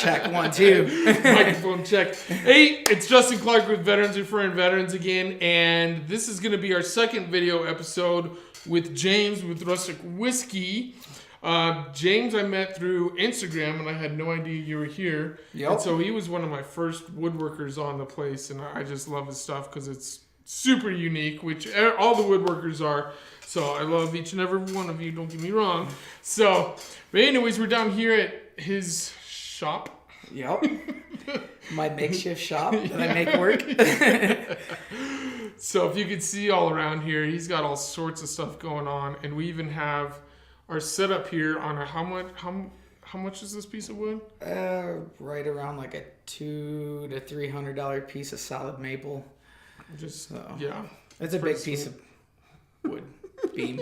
check 1, 2. Microphone check. Hey, it's Justin Clark with Veterans Referring Veterans again, and this is going to be our second video episode with James with Rustic Whiskey. James I met through Instagram, and I had no idea you were here. Yep. And so he was one of my first woodworkers on the place, and I just love his stuff because it's super unique, which all the woodworkers are. So I love each and every one of you, don't get me wrong. So, but anyways, we're down here at his shop. Yep. My makeshift shop that I make work. So if you could see all around here, he's got all sorts of stuff going on, and we even have our setup here on a how much is this piece of wood? Right around like a $200 to $300 piece of solid maple. Just So, yeah, it's a big piece of wood beam.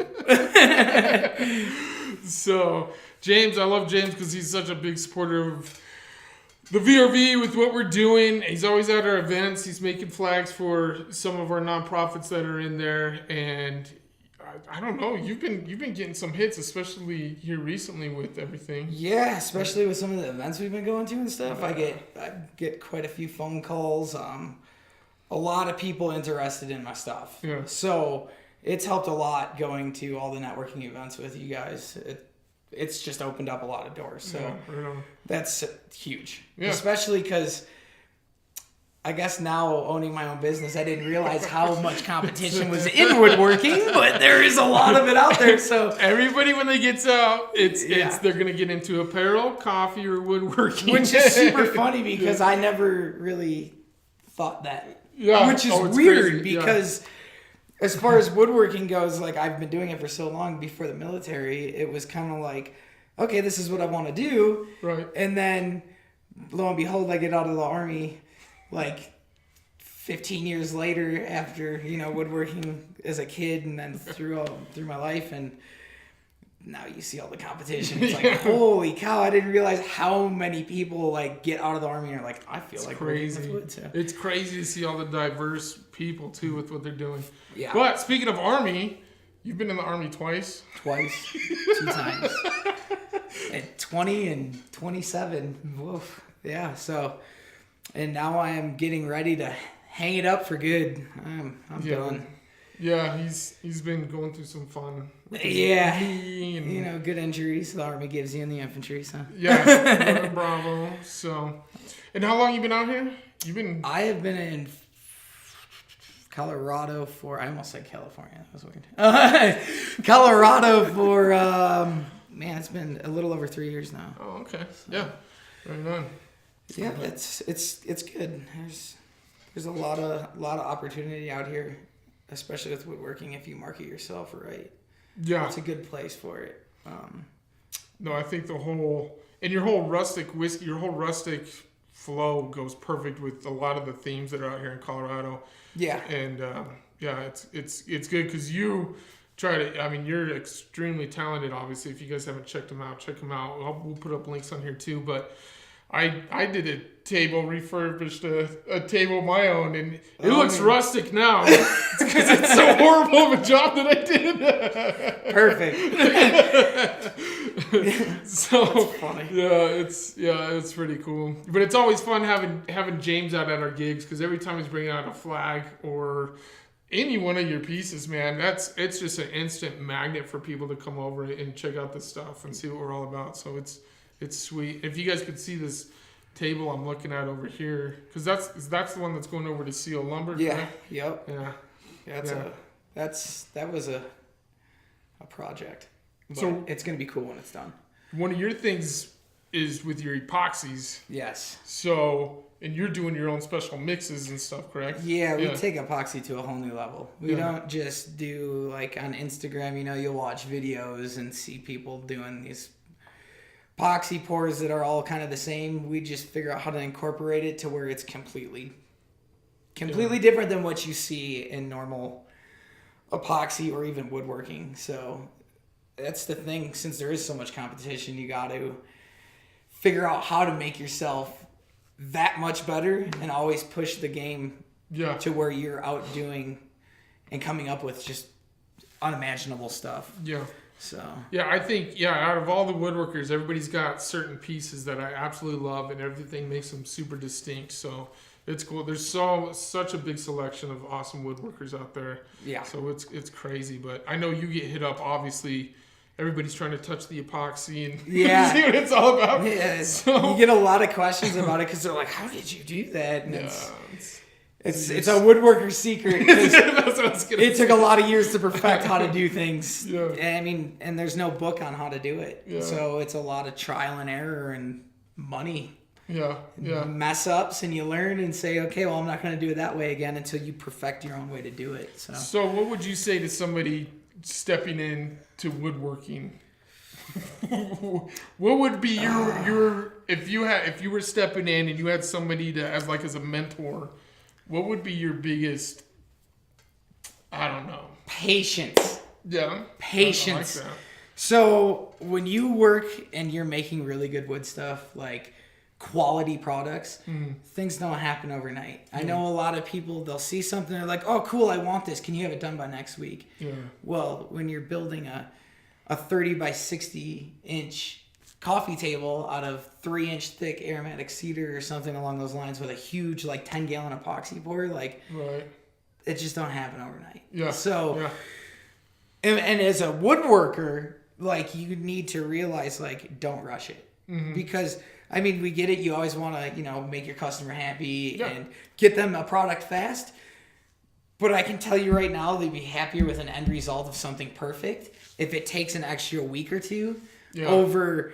So James, I love James because he's such a big supporter of the VRV with what we're doing. He's always at our events. He's making flags for some of our nonprofits that are in there, and I don't know. You've been getting some hits, especially here recently with everything. Yeah, especially with some of the events we've been going to and stuff. I get quite a few phone calls. A lot of people interested in my stuff. Yeah. So it's helped a lot going to all the networking events with you guys. It's just opened up a lot of doors. So Yeah, right on. that's huge. Yeah. Especially because I guess now owning my own business, I didn't realize how much competition was in woodworking, but there is a lot of it out there. So Everybody, when they gets out, it's they're gonna get into apparel, coffee, or woodworking, which is super funny because I never really thought that. Yeah. Which is it's weird crazy. Yeah. because as far as woodworking goes, like I've been doing it for so long before the military, it was kind of like, okay, this is what I want to do. Right. And then lo and behold, I get out of the Army like 15 years later after, woodworking as a kid and then through my life, and now you see all the competition. It's like, holy cow, I didn't realize how many people like get out of the Army and are like, I feel It's like crazy. working with wood too. It's crazy to see all the diverse people too with what they're doing. Yeah. But speaking of Army, you've been in the Army twice. Twice, 2 times. At 20 and 27. Woof. Yeah, so, and now I am getting ready to hang it up for good. I'm done. Yeah, he's been going through some fun. With his Yeah. knee and, Good injuries the Army gives you in the infantry, so. Yeah, bravo. So, and how long you been out here? I have been in Colorado I almost said California. That was weird. Colorado for, it's been a little over 3 years now. Oh, okay. Yeah. Right on. Yeah, it's good. There's a lot of opportunity out here, especially with woodworking if you market yourself right. Yeah. It's a good place for it. No, I think your whole rustic whiskey, your whole rustic flow goes perfect with a lot of the themes that are out here in Colorado. Yeah. And it's good because you try to. I mean, you're extremely talented. Obviously, if you guys haven't checked them out, check them out. We'll put up links on here too. But I did a table, refurbished a table of my own, and it looks rustic now. It's because it's so horrible of a job that I did. Perfect. So That's funny. it's pretty cool. But it's always fun having James out at our gigs because every time he's bringing out a flag or any one of your pieces, man, it's just an instant magnet for people to come over and check out this stuff and see what we're all about. So it's sweet. If you guys could see this table I'm looking at over here, because that's the one that's going over to Seal Lumber. Yeah. Correct? Yep. Yeah. That was a project. But So it's gonna be cool when it's done. one of your things is with your epoxies. Yes. So, and you're doing your own special mixes and stuff, correct? Yeah, we take epoxy to a whole new level. We Yeah. don't just do like on Instagram, you'll watch videos and see people doing these epoxy pours that are all kind of the same. We just figure out how to incorporate it to where it's completely different than what you see in normal epoxy or even woodworking. So that's the thing. Since there is so much competition, you got to figure out how to make yourself that much better and always push the game to where you're outdoing and coming up with just unimaginable stuff. Yeah. So yeah, I think out of all the woodworkers, everybody's got certain pieces that I absolutely love, and everything makes them super distinct. So it's cool. There's such a big selection of awesome woodworkers out there. yeah. So it's crazy, but I know you get hit up. Obviously, everybody's trying to touch the epoxy and see what it's all about. Yeah, So, you get a lot of questions about it because they're like, "How did you do that?" And it's it's a woodworker's secret. that's what I was gonna It say. took a lot of years to perfect how to do things. Yeah. I mean, and there's no book on how to do it. Yeah. So it's a lot of trial and error and money. Yeah. Mess ups, and you learn and say, okay, well, I'm not going to do it that way again until you perfect your own way to do it. So what would you say to somebody stepping in to woodworking? What would be your if you were stepping in and you had somebody to as a mentor? What would be your biggest? I don't know. Patience. Yeah. Patience. I like that. So when you work and you're making really good wood stuff, like quality products, things don't happen overnight. I know a lot of people, they'll see something, they're like, oh, cool, I want this. Can you have it done by next week? Yeah. Well, when you're building a 30 by 60 inch coffee table out of 3-inch thick aromatic cedar or something along those lines with a huge 10-gallon epoxy pour, Right. it just don't happen overnight. Yeah. So, yeah. and as a woodworker, you need to realize, don't rush it. Because, I mean, we get it. You always want to, make your customer happy and get them a product fast. But I can tell you right now, they'd be happier with an end result of something perfect if it takes an extra week or two over,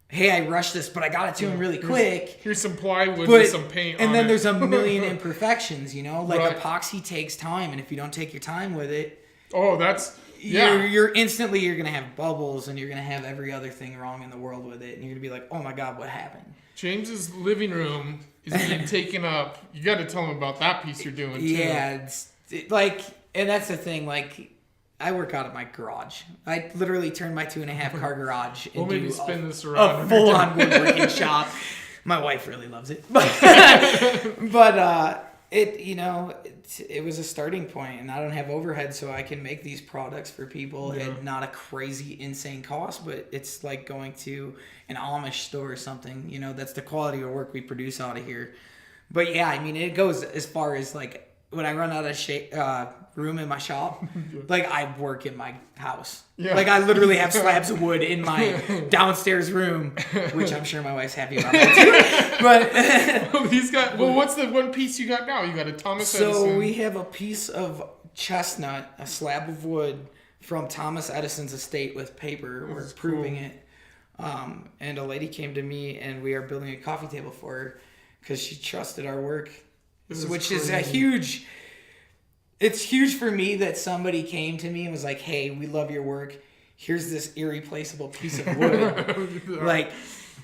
hey, I rushed this, but I got it to him really quick. Here's some plywood with some paint on it. And then there's a million imperfections, Right. epoxy takes time. And if you don't take your time with it, oh, that's... Yeah. You're going to have bubbles, and you're going to have every other thing wrong in the world with it. And you're going to be like, oh my God, what happened? James's living room is being taken up. You got to tell him about that piece you're doing, too. Yeah. And that's the thing. I work out of my garage. I literally turned my 2.5 car garage into spin this around a full-on woodworking shop. My wife really loves it. But it was a starting point, and I don't have overhead, so I can make these products for people at not a crazy, insane cost, but it's like going to an Amish store or something. That's the quality of work we produce out of here. But yeah, I mean, it goes as far as when I run out of room in my shop, I work in my house. Yeah. I literally have slabs of wood in my downstairs room, which I'm sure my wife's happy about that too. But what's the one piece you got now? You got a Thomas Edison. So we have a piece of chestnut, a slab of wood from Thomas Edison's estate with paper. We're proving it. And a lady came to me, and we are building a coffee table for her because she trusted our work. Which is it's huge for me that somebody came to me and was like, hey, we love your work. Here's this irreplaceable piece of wood.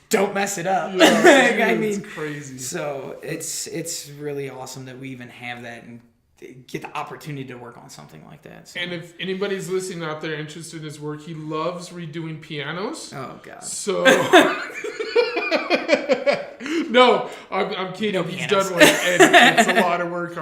Don't mess it up. Yeah, it's crazy. So it's really awesome that we even have that and get the opportunity to work on something like that. So. And if anybody's listening out there interested in his work, he loves redoing pianos. Oh, God. So... No, I'm kidding. No He's pianos. done one, and it's a lot of work.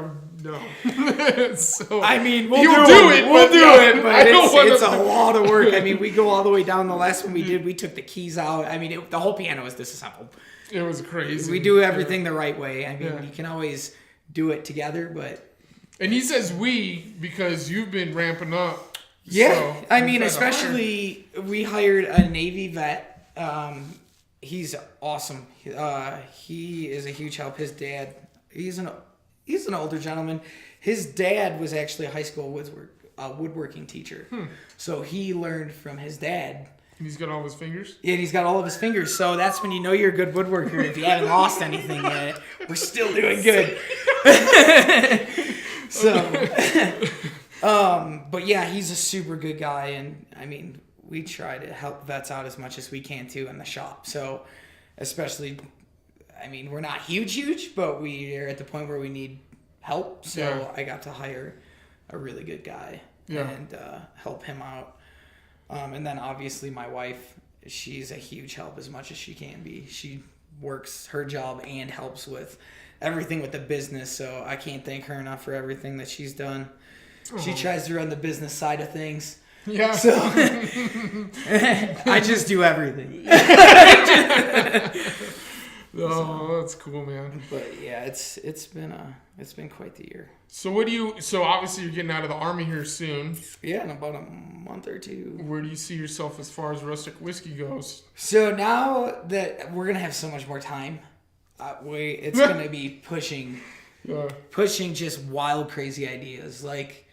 So I mean, we'll do it. We'll do it, but it's to... a lot of work. I mean, we go all the way down. The last one we did, we took the keys out. I mean, the whole piano was disassembled. It was crazy. We do everything the right way. I mean, you can always do it together, but... And he says we because you've been ramping up. Yeah, so I mean, especially we hired a Navy vet. He's awesome. He is a huge help. His dad, he's an older gentleman. His dad was actually a high school woodworking teacher. So he learned from his dad. And he's got all his fingers? Yeah, he's got all of his fingers. So that's when you know you're a good woodworker. If you haven't lost anything yet, we're still doing good. But yeah, he's a super good guy. And I mean, we try to help vets out as much as we can too in the shop. So especially, I mean, we're not huge, but we are at the point where we need help. So I got to hire a really good guy and help him out. And then obviously my wife, she's a huge help as much as she can be. She works her job and helps with everything with the business. So I can't thank her enough for everything that she's done. She tries to run the business side of things. Yeah. So I just do everything. Oh, that's cool, man. But yeah, it's been quite the year. So so obviously you're getting out of the Army here soon. Yeah, in about a month or two. Where do you see yourself as far as Rustic Whiskey goes? So now that we're gonna have so much more time, it's gonna be pushing just wild, crazy ideas. Like,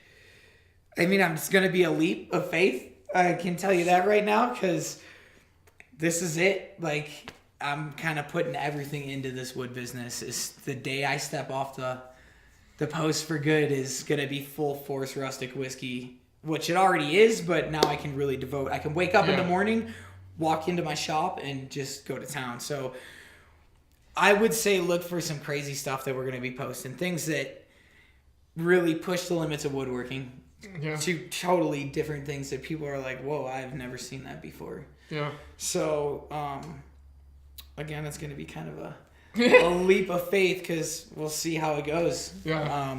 I mean, it's gonna be a leap of faith. I can tell you that right now, because this is it. Like, I'm kind of putting everything into this wood business. Is the day I step off the post for good is gonna be full force Rustic Whiskey, which it already is, but now I can really devote. I can wake up in the morning, walk into my shop, and just go to town. So I would say look for some crazy stuff that we're gonna be posting, things that really push the limits of woodworking to totally different things that people are like, whoa, I've never seen that before. Yeah. So again, it's gonna be kind of a leap of faith, because we'll see how it goes. Yeah.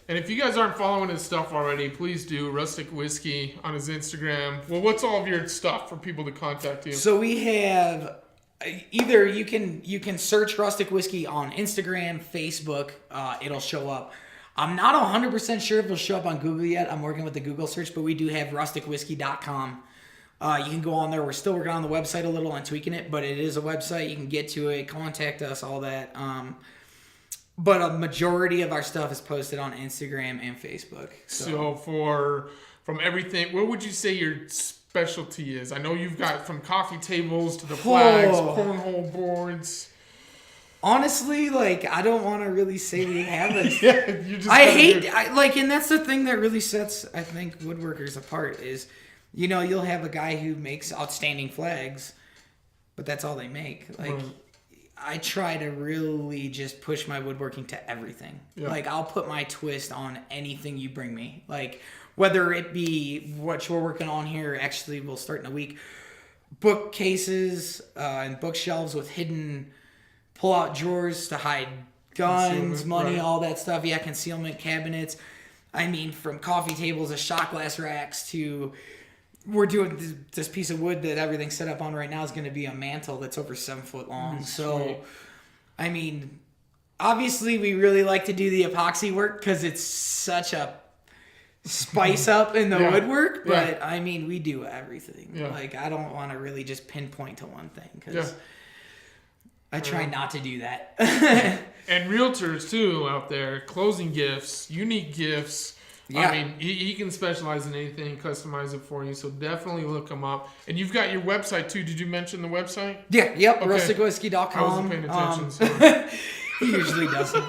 And if you guys aren't following his stuff already, please do. Rustic Whiskey on his Instagram. Well, what's all of your stuff for people to contact you? So we have either you can search Rustic Whiskey on Instagram, Facebook. It'll show up. I'm not 100% sure if it'll show up on Google yet. I'm working with the Google search, but we do have rusticwhiskey.com. You can go on there. We're still working on the website a little and tweaking it, but it is a website. You can get to it, contact us, all that. But a majority of our stuff is posted on Instagram and Facebook. So from everything, what would you say your specialty is? I know you've got from coffee tables to the flags, cornhole boards. Honestly, like, I don't want to really say we have it. And that's the thing that really sets, I think, woodworkers apart is, you know, you'll have a guy who makes outstanding flags, but that's all they make. Like, I try to really just push my woodworking to everything. Yeah. Like, I'll put my twist on anything you bring me. Like, whether it be what you're working on here, actually, we'll start in a week, bookcases and bookshelves with hidden pull-out drawers to hide guns, money, all that stuff. Yeah, concealment cabinets. I mean, from coffee tables to shot glass racks to... We're doing this piece of wood that everything's set up on right now is going to be a mantle that's over 7 foot long. So, I mean, obviously we really like to do the epoxy work because it's such a spice up in the woodwork. But, I mean, we do everything. Yeah. Like, I don't want to really just pinpoint to one thing because I try not to do that. And realtors, too, out there, closing gifts, unique gifts. Yeah. I mean, he can specialize in anything, customize it for you. So definitely look him up. And you've got your website too. Did you mention the website? Yeah. Yep. Okay. Rusticwhiskey.com. I wasn't paying attention. So. He usually doesn't.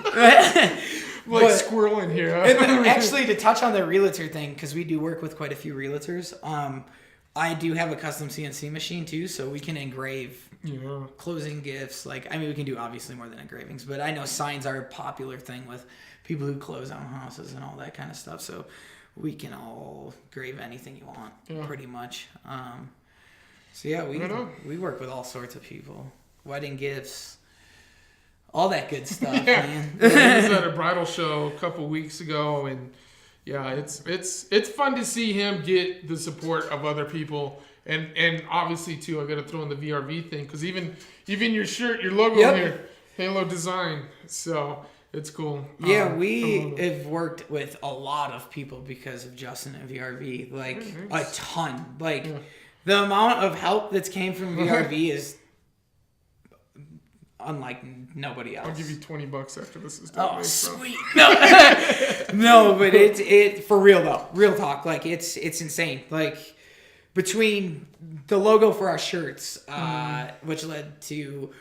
Squirrel in here. Huh? And actually, to touch on the realtor thing, because we do work with quite a few realtors. I do have a custom CNC machine too, so we can engrave closing gifts. Like, I mean, we can do obviously more than engravings, but I know signs are a popular thing with people who close on houses and all that kind of stuff. So we can all engrave anything you want, pretty much. We work with all sorts of people, wedding gifts, all that good stuff. Man. I was at a bridal show a couple weeks ago, and it's fun to see him get the support of other people. And obviously, too, I got to throw in the VRV thing, because even your shirt, your logo here, Halo Design. So it's cool. Yeah, we have worked with a lot of people because of Justin and VRV. Like, a ton. Like, the amount of help that's came from VRV is unlike nobody else. I'll give you $20 after this is done. Oh, sweet. No, but it for real though. Real talk. Like, it's insane. Like, between the logo for our shirts, which led to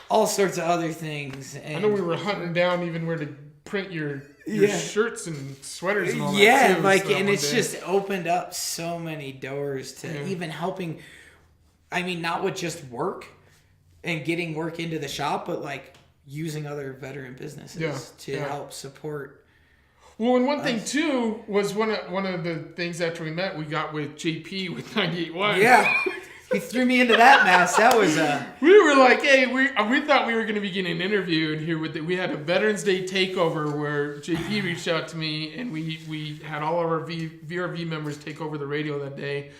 all sorts of other things. And I know we were hunting down even where to print your shirts and sweaters and all that. Yeah, too, like, and it's just opened up so many doors to even helping. I mean, not with just work and getting work into the shop, but like using other veteran businesses to help support. Well, and one thing too was one of the things after we met, we got with JP with 98 Wine. Yeah. He threw me into that mess. That was We were like, hey, we thought we were going to be getting interviewed here with it. We had a Veterans Day takeover where JP reached out to me, and we had all of our VRV members take over the radio that day.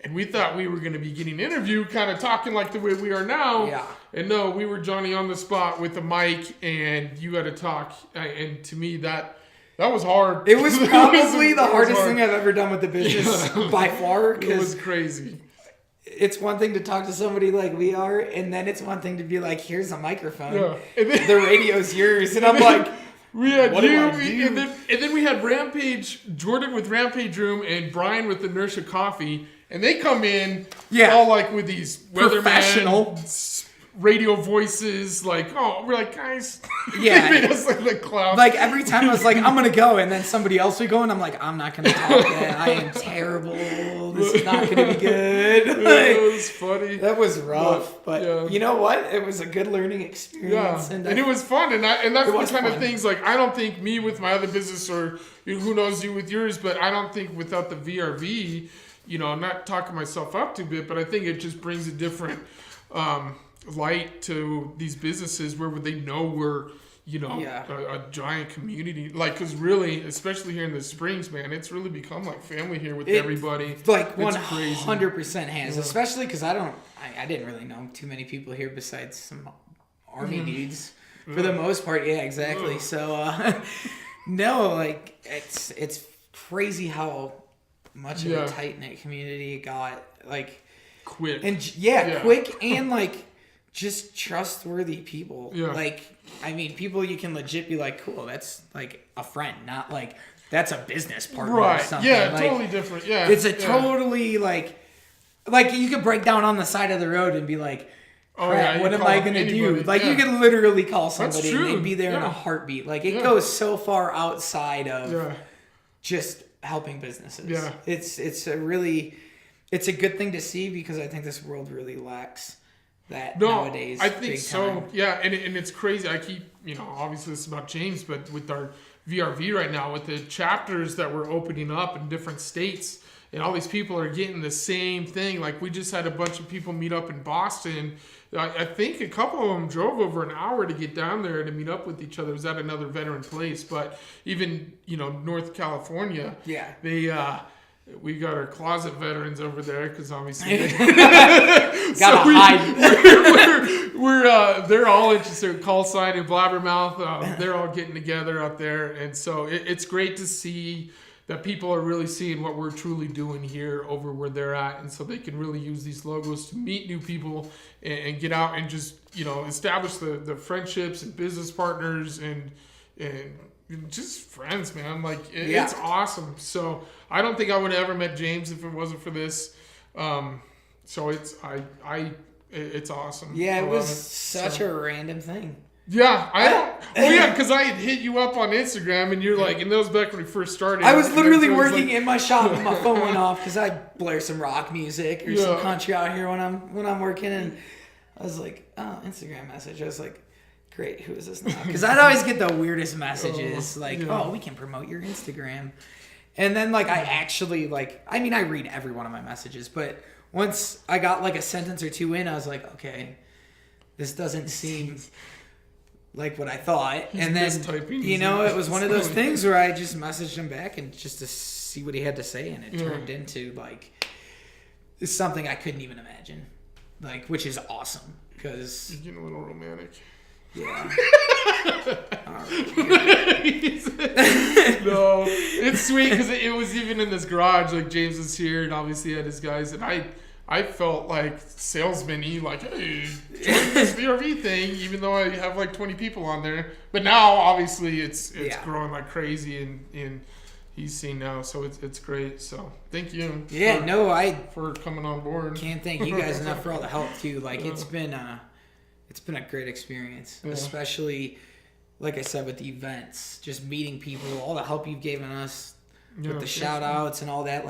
And we thought we were going to be getting interviewed, kind of talking like the way we are now. Yeah. And no, we were Johnny on the spot with the mic, and you had to talk. And to me, that was hard. It was probably the hardest thing I've ever done with the business by far. It was crazy. It's one thing to talk to somebody like we are, and then it's one thing to be like, here's a microphone. Yeah. And then, the radio's yours. And I'm like, we had what you, do I do? and then we had Rampage, Jordan with Rampage Room, and Brian with Inertia Coffee. And they come in all like with these professional radio voices, like, oh, we're like, guys. Yeah. They made us like the clown. Like every time I was like, I'm going to go. And then somebody else would go. And I'm like, I'm not going to talk that. I am terrible. This is not going to be good. Like, it was funny. That was rough. But you know what? It was a good learning experience. Yeah. And it was fun. And that's the kind of fun. things, like, I don't think me with my other business, or who knows you with yours, but I don't think without the VRV, I'm not talking myself up too bit, but I think it just brings a different light to these businesses where they know we're, a giant community. Like, because really, especially here in the Springs, man, it's really become like family here with everybody. Like 100% has, especially because I didn't really know too many people here besides some Army dudes. For the most part, yeah, exactly. So, no, like, it's crazy how much of a tight-knit community got, like, quick. And quick and like just trustworthy people. Yeah. Like, I mean, people you can legit be like, cool, that's like a friend, not like that's a business partner or something. Yeah, like, totally different. Yeah. It's a totally like you could break down on the side of the road and be like, crap, what am I gonna do? Like you could literally call somebody and they'd be there in a heartbeat. Like it goes so far outside of just helping businesses. Yeah. It's a good thing to see because I think this world really lacks that nowadays. I think so. Time. Yeah, and it's crazy. I keep, obviously this is about James, but with our VRV right now, with the chapters that we're opening up in different states, and all these people are getting the same thing. Like we just had a bunch of people meet up in Boston. I think a couple of them drove over an hour to get down there to meet up with each other. It was at another veteran place, but even North California, we got our closet veterans over there because obviously hide. They're all interested in call sign and blabbermouth. They're all getting together out there, and so it's great to see that people are really seeing what we're truly doing here over where they're at, and so they can really use these logos to meet new people and get out and just establish the friendships and business partners and just friends, man. Like it's awesome. So I don't think I would have ever met James if it wasn't for this. So it's awesome. Yeah, it was such a random thing. Yeah, I don't. Oh yeah, because I had hit you up on Instagram, and you're like, and that was back when we first started. I was literally working in my shop, and my phone went off because I blare some rock music or some country out here when I'm working, and I was like, oh, Instagram message. I was like, great, who is this now? Because I'd always get the weirdest messages, oh, we can promote your Instagram, and then like I actually I read every one of my messages, but once I got like a sentence or two in, I was like, okay, this doesn't seem like what I thought. And then, it was one of those things where I just messaged him back and just to see what he had to say. And it turned into it's something I couldn't even imagine, which is awesome because you're getting a little romantic. Yeah. No, it's sweet because it was even in this garage. Like James was here and obviously had his guys, and I felt like salesman-y, like, hey, join this VRV thing, even though I have 20 people on there. But now, obviously, it's growing like crazy, and he's seen now, so it's great. So thank you. Yeah, for coming on board. Can't thank you guys enough for all the help too. It's been a great experience, especially like I said with the events, just meeting people, all the help you've given us with the shout outs and all that.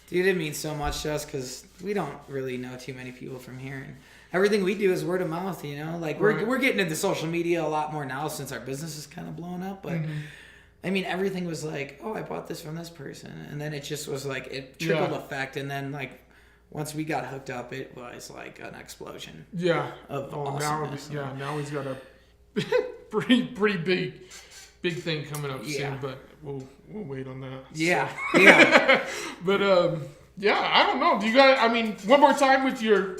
Dude, it means so much to us because we don't really know too many people from here. And everything we do is word of mouth, We're getting into social media a lot more now since our business is kind of blowing up. But, everything was like, oh, I bought this from this person. And then it just was it trickled effect. And then, once we got hooked up, it was like an explosion. Yeah. Of now, awesomeness. now he's got a pretty big thing coming up soon, but we'll wait on that. Yeah. So. Yeah. But I don't know. Do you got? I mean, one more time with your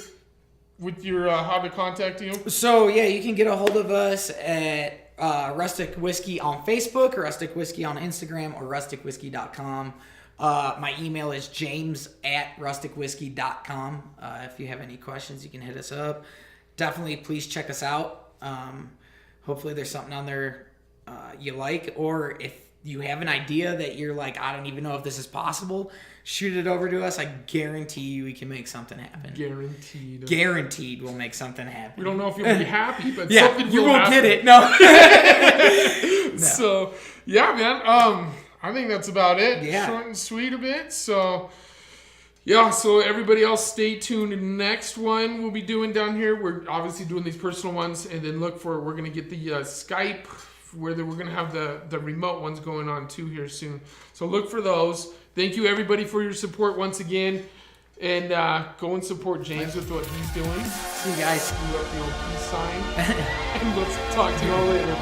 how to contact you. So yeah, you can get a hold of us at Rustic Whiskey on Facebook, or Rustic Whiskey on Instagram, or rusticwhiskey.com. My email is james@rusticwhiskey.com. If you have any questions, you can hit us up. Definitely, please check us out. Hopefully there's something on there you like, or if you have an idea that you're like, I don't even know if this is possible, shoot it over to us. I guarantee you we can make something happen. Guaranteed we'll make something happen. We don't know if you'll be happy, but yeah, something you will won't happen. get it. No. No. So, yeah, man. I think that's about it. Yeah. Short and sweet a bit. So, yeah. So everybody else, stay tuned. The next one we'll be doing down here. We're obviously doing these personal ones, and then we're gonna get the Skype, where we're gonna have the remote ones going on too here soon. So look for those. Thank you everybody for your support once again, and go and support James with what he's doing. See you guys. Screw up the old peace sign, and let's talk to you all later.